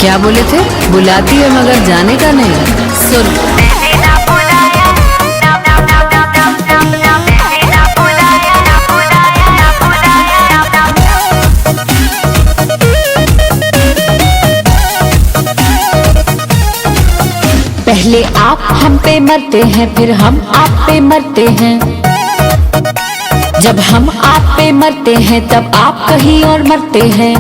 क्या बोले थे? बुलाती है मगर जाने का नहीं। सुन, पहले आप हम पे मरते हैं, फिर हम आप पे मरते हैं। जब हम आप पे मरते हैं तब आप कहीं और मरते हैं।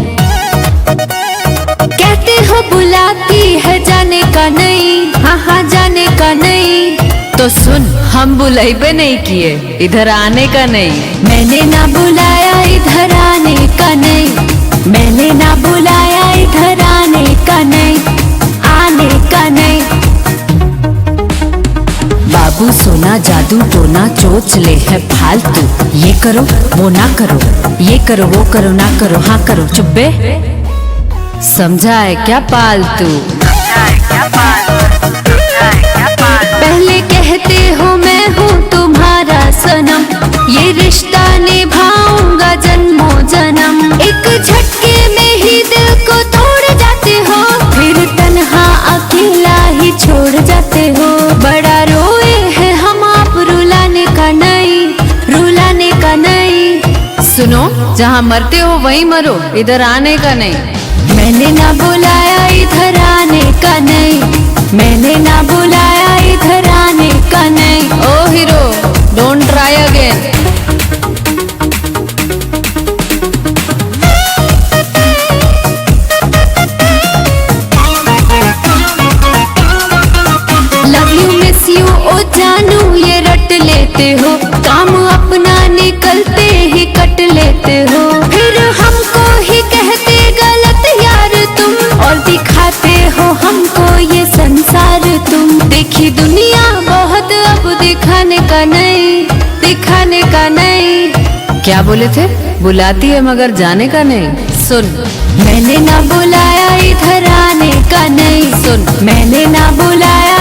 कहते हो बुलाती है जाने का नहीं, हाँ हाँ जाने का नहीं। तो सुन, हम बुलाई पे नहीं किए, इधर आने का नहीं। मैंने ना बुलाया इधर आने का नहीं, मैंने ना बुलाया इधर आने का नहीं, आने का नहीं। बाबू सोना जादू टोना चोचले है फालतू। ये करो वो ना करो, ये करो वो करो ना करो, हाँ करो चुप बे। समझा है क्या पालतू? पहले कहते हो मैं हूँ तुम्हारा सनम, ये रिश्ता निभाऊंगा जन्मों जन्म। एक झटके में ही दिल को तोड़ जाते हो, फिर तन्हा अकेला ही छोड़ जाते हो। बड़ा रोए हैं हम आप, रुलाने का नहीं, रुलाने का नहीं। सुनो, जहाँ मरते हो वहीं मरो, इधर आने का नहीं। मैंने ना बुलाया इधर आने का नहीं, मैंने ना बुलाया इधर आने का नहीं। Oh hero, don't try again. Love you miss you ओ जानू ये रट लेते हो, काम अपना निकलते ही कट लेते हो। फिर हमको ही कहते गलत यार तुम, और दिखाते हो हमको ये संसार तुम। देखी दुनिया बहुत अब दिखाने का नहीं, दिखाने का नहीं। क्या बोले थे? बुलाती है मगर जाने का नहीं। सुन, मैंने ना बुलाया इधर आने का नहीं, सुन, मैंने ना बुलाया